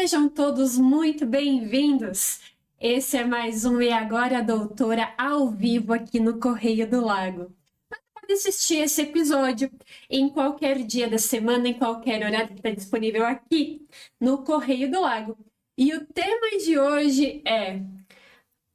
Sejam todos muito bem-vindos. Esse é mais um E Agora, Doutora, ao vivo aqui no Correio do Lago. Você pode assistir esse episódio em qualquer dia da semana, em qualquer horário que está disponível aqui no Correio do Lago. E o tema de hoje é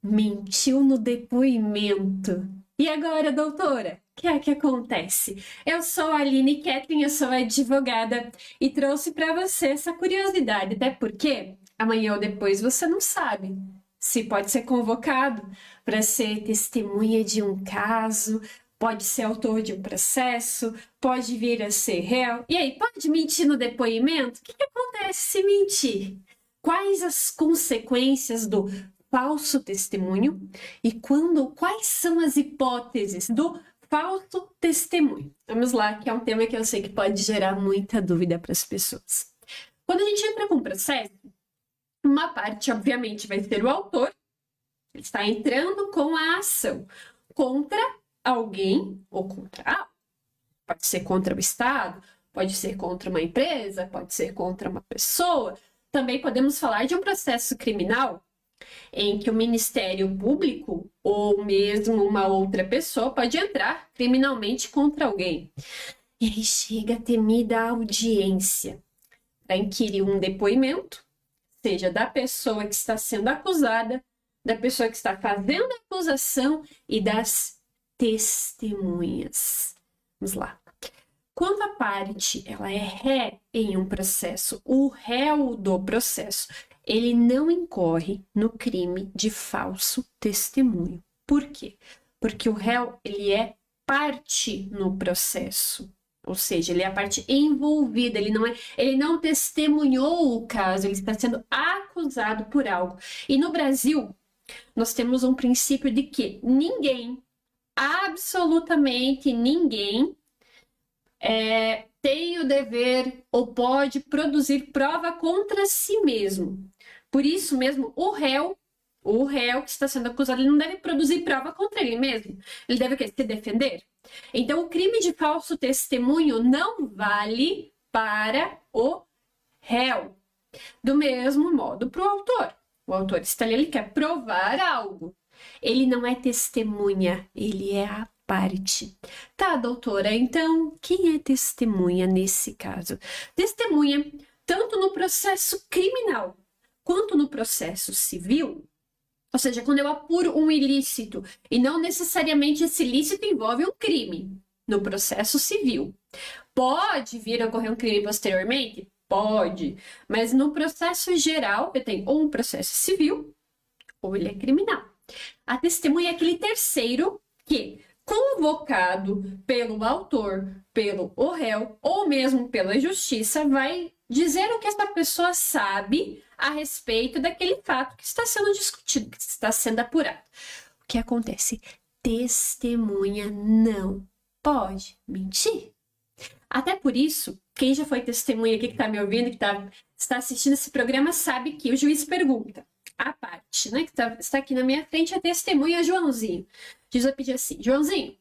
mentiu no depoimento. E agora, doutora? O que é que acontece? Eu sou a Aline Ketlin, eu sou advogada e trouxe para você essa curiosidade, até porque amanhã ou depois você não sabe se pode ser convocado para ser testemunha de um caso, pode ser autor de um processo, pode vir a ser réu. E aí, pode mentir no depoimento? O que acontece se mentir? Quais as consequências do falso testemunho e quais são as hipóteses do falso testemunho? Vamos lá, que é um tema que eu sei que pode gerar muita dúvida para as pessoas. Quando a gente entra com um processo, uma parte, obviamente, vai ser o autor, ele está entrando com a ação contra alguém ou contra algo. Pode ser contra o Estado, pode ser contra uma empresa, pode ser contra uma pessoa. Também podemos falar de um processo criminal em que o Ministério Público ou mesmo uma outra pessoa pode entrar criminalmente contra alguém. E aí chega a temida audiência para inquirir um depoimento, seja da pessoa que está sendo acusada, da pessoa que está fazendo a acusação e das testemunhas. Vamos lá. Quando a parte ela é ré em um processo, o réu do processo, ele não incorre no crime de falso testemunho. Por quê? Porque o réu, ele é parte no processo. Ou seja, ele é a parte envolvida, ele não testemunhou o caso, ele está sendo acusado por algo. E no Brasil, nós temos um princípio de que ninguém, absolutamente ninguém, tem o dever ou pode produzir prova contra si mesmo. Por isso mesmo, o réu que está sendo acusado, ele não deve produzir prova contra ele mesmo. Ele deve se defender. Então, o crime de falso testemunho não vale para o réu. Do mesmo modo para o autor. O autor está ali, ele quer provar algo. Ele não é testemunha, ele é a parte. Tá, doutora, então, quem é testemunha nesse caso? Testemunha, tanto no processo criminal quanto no processo civil, ou seja, quando eu apuro um ilícito, e não necessariamente esse ilícito envolve um crime, no processo civil. Pode vir a ocorrer um crime posteriormente? Pode, mas no processo geral, eu tenho ou um processo civil, ou ele é criminal. A testemunha é aquele terceiro que, convocado pelo autor, pelo réu, ou mesmo pela justiça, vai dizer o que essa pessoa sabe a respeito daquele fato que está sendo discutido, que está sendo apurado. O que acontece? Testemunha não pode mentir. Até por isso, quem já foi testemunha aqui que está me ouvindo, que está assistindo esse programa, sabe que o juiz pergunta. A parte, né, que está aqui na minha frente, a testemunha Joãozinho. O juiz vai pedir assim: Joãozinho,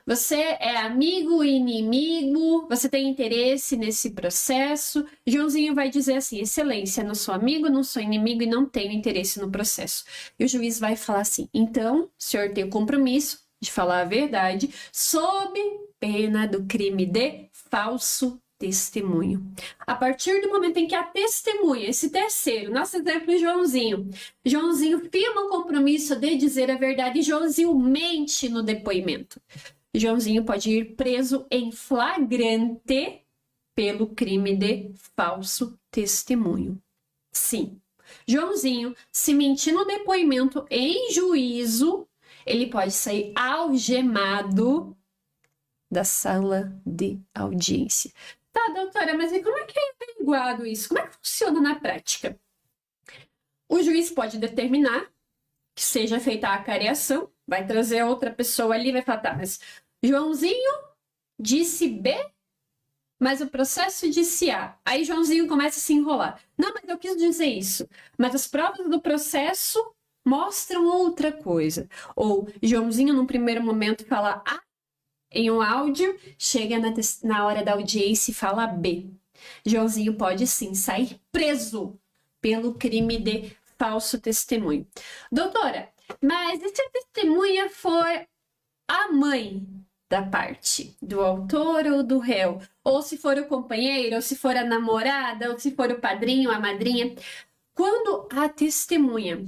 você é amigo, inimigo, você tem interesse nesse processo? Joãozinho vai dizer assim: excelência, não sou amigo, não sou inimigo e não tenho interesse no processo. E o juiz vai falar assim: então, o senhor tem o compromisso de falar a verdade sob pena do crime de falso testemunho. A partir do momento em que a testemunha, esse terceiro, nosso exemplo Joãozinho firma o compromisso de dizer a verdade e Joãozinho mente no depoimento. Joãozinho pode ir preso em flagrante pelo crime de falso testemunho. Sim, Joãozinho, se mentir no depoimento em juízo, ele pode sair algemado da sala de audiência. Tá, doutora, mas e como é que é averiguado isso? Como é que funciona na prática? O juiz pode determinar que seja feita a acareação, vai trazer outra pessoa ali e vai falar: tá, mas Joãozinho disse B, mas o processo disse A. Aí Joãozinho começa a se enrolar. Não, mas eu quis dizer isso. Mas as provas do processo mostram outra coisa. Ou Joãozinho, num primeiro momento, fala A em um áudio, chega na hora da audiência e fala B. Joãozinho pode sim sair preso pelo crime de falso testemunho. Doutora, mas e se a testemunha for a mãe da parte, do autor ou do réu? Ou se for o companheiro, ou se for a namorada, ou se for o padrinho, a madrinha? Quando a testemunha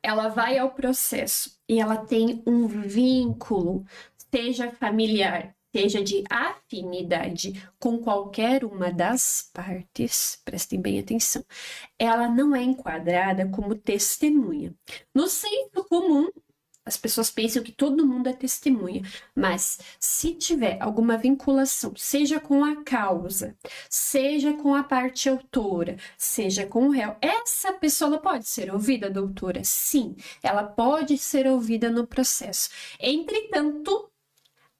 ela vai ao processo e ela tem um vínculo, seja familiar, seja de afinidade com qualquer uma das partes, prestem bem atenção, ela não é enquadrada como testemunha. No senso comum, as pessoas pensam que todo mundo é testemunha, mas se tiver alguma vinculação, seja com a causa, seja com a parte autora, seja com o réu, essa pessoa ela pode ser ouvida, doutora? Sim, ela pode ser ouvida no processo. Entretanto,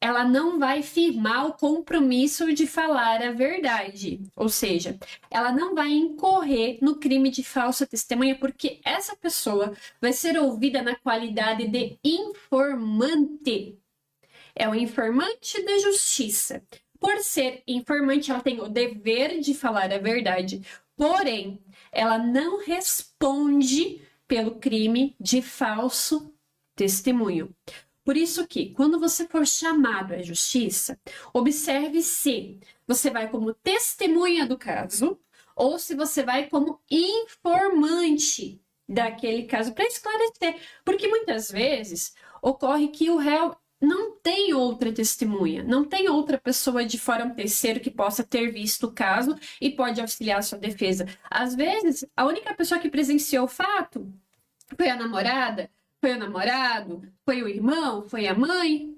ela não vai firmar o compromisso de falar a verdade. Ou seja, ela não vai incorrer no crime de falsa testemunha, porque essa pessoa vai ser ouvida na qualidade de informante. É o informante da justiça. Por ser informante, ela tem o dever de falar a verdade. Porém, ela não responde pelo crime de falso testemunho. Por isso que, quando você for chamado à justiça, observe se você vai como testemunha do caso ou se você vai como informante daquele caso para esclarecer. Porque muitas vezes ocorre que o réu não tem outra testemunha, não tem outra pessoa de fora, um terceiro que possa ter visto o caso e pode auxiliar a sua defesa. Às vezes, a única pessoa que presenciou o fato foi a namorada, foi o namorado, foi o irmão, foi a mãe.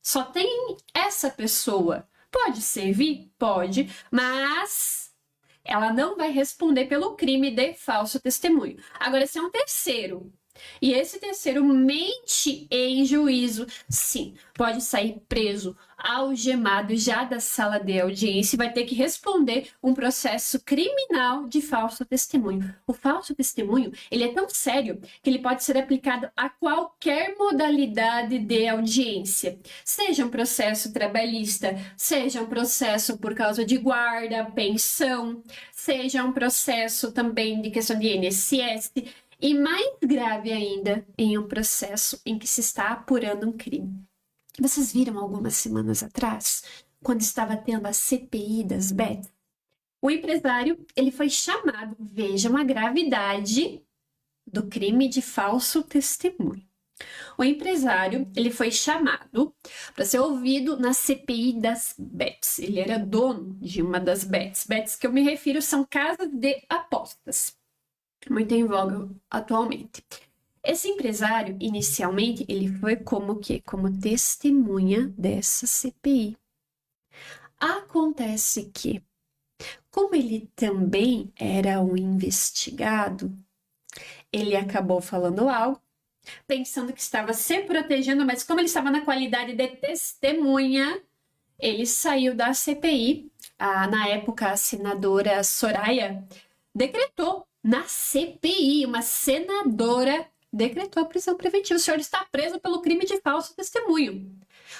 Só tem essa pessoa. Pode servir? Pode, mas ela não vai responder pelo crime de falso testemunho. Agora, se é um terceiro, e esse terceiro mente em juízo, sim, pode sair preso, algemado já da sala de audiência e vai ter que responder um processo criminal de falso testemunho. O falso testemunho, ele é tão sério que ele pode ser aplicado a qualquer modalidade de audiência, seja um processo trabalhista, seja um processo por causa de guarda, pensão, seja um processo também de questão de INSS, e mais grave ainda, em um processo em que se está apurando um crime. Vocês viram algumas semanas atrás, quando estava tendo a CPI das bets? O empresário, ele foi chamado, vejam a gravidade do crime de falso testemunho. O empresário, ele foi chamado para ser ouvido na CPI das bets. Ele era dono de uma das bets. Bets que eu me refiro são casas de apostas, muito em voga atualmente. Esse empresário, inicialmente, ele foi como quê? Como testemunha dessa CPI. Acontece que, como ele também era um investigado, ele acabou falando algo, pensando que estava se protegendo, mas como ele estava na qualidade de testemunha, ele saiu da CPI. Na época, a senadora Soraya decretou na CPI, uma senadora decretou a prisão preventiva. O senhor está preso pelo crime de falso testemunho.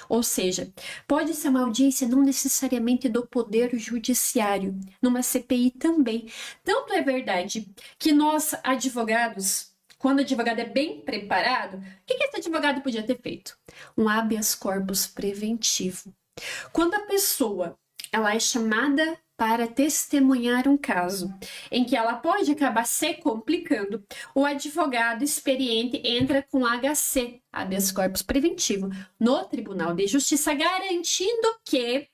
Ou seja, pode ser uma audiência não necessariamente do Poder Judiciário, numa CPI também. Tanto é verdade que nós, advogados, quando o advogado é bem preparado, o que esse advogado podia ter feito? Um habeas corpus preventivo. Quando a pessoa ela é chamada para testemunhar um caso em que ela pode acabar se complicando, o advogado experiente entra com HC, habeas corpus preventivo, no Tribunal de Justiça, garantindo que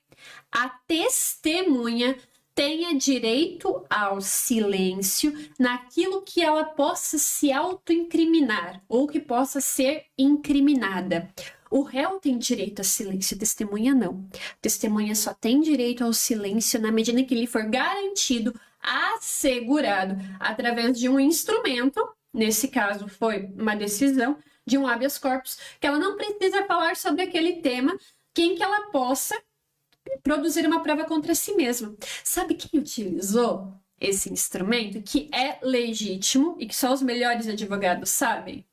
a testemunha tenha direito ao silêncio naquilo que ela possa se autoincriminar ou que possa ser incriminada. O réu tem direito a silêncio, a testemunha não. A testemunha só tem direito ao silêncio na medida em que lhe for garantido, assegurado, através de um instrumento, nesse caso foi uma decisão de um habeas corpus, que ela não precisa falar sobre aquele tema, em que ela possa produzir uma prova contra si mesma. Sabe quem utilizou esse instrumento, que é legítimo e que só os melhores advogados sabem?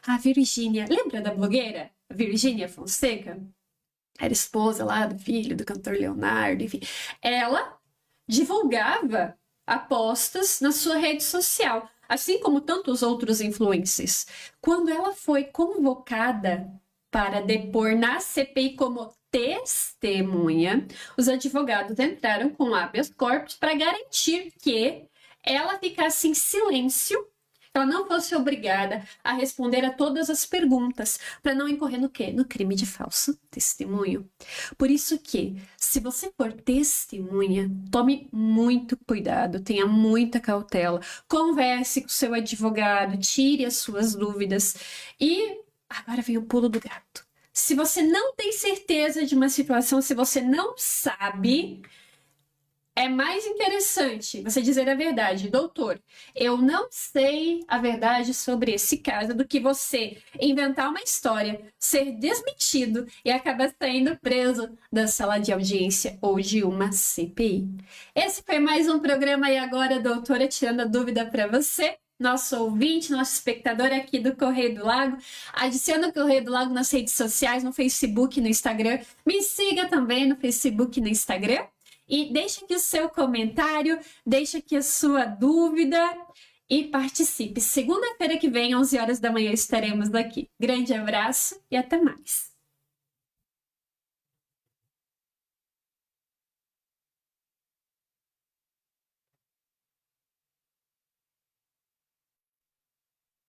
A Virgínia. Lembra da blogueira? Virgínia Fonseca, era esposa lá do filho do cantor Leonardo, enfim. Ela divulgava apostas na sua rede social, assim como tantos outros influencers. Quando ela foi convocada para depor na CPI como testemunha, os advogados entraram com habeas corpus para garantir que ela ficasse em silêncio, ela não fosse obrigada a responder a todas as perguntas, para não incorrer no quê? No crime de falso testemunho. Por isso que, se você for testemunha, tome muito cuidado, tenha muita cautela, converse com seu advogado, tire as suas dúvidas. E agora vem o pulo do gato. Se você não tem certeza de uma situação, se você não sabe, é mais interessante você dizer a verdade, doutor. Eu não sei a verdade sobre esse caso, do que você inventar uma história, ser desmentido e acabar saindo preso da sala de audiência ou de uma CPI. Esse foi mais um programa E Agora, doutora, tirando a dúvida para você. Nosso ouvinte, nosso espectador aqui do Correio do Lago. Adicione o Correio do Lago nas redes sociais, no Facebook, no Instagram. Me siga também no Facebook e no Instagram. E deixe aqui o seu comentário, deixe aqui a sua dúvida e participe. Segunda-feira que vem, 11 horas da manhã, estaremos aqui. Grande abraço e até mais.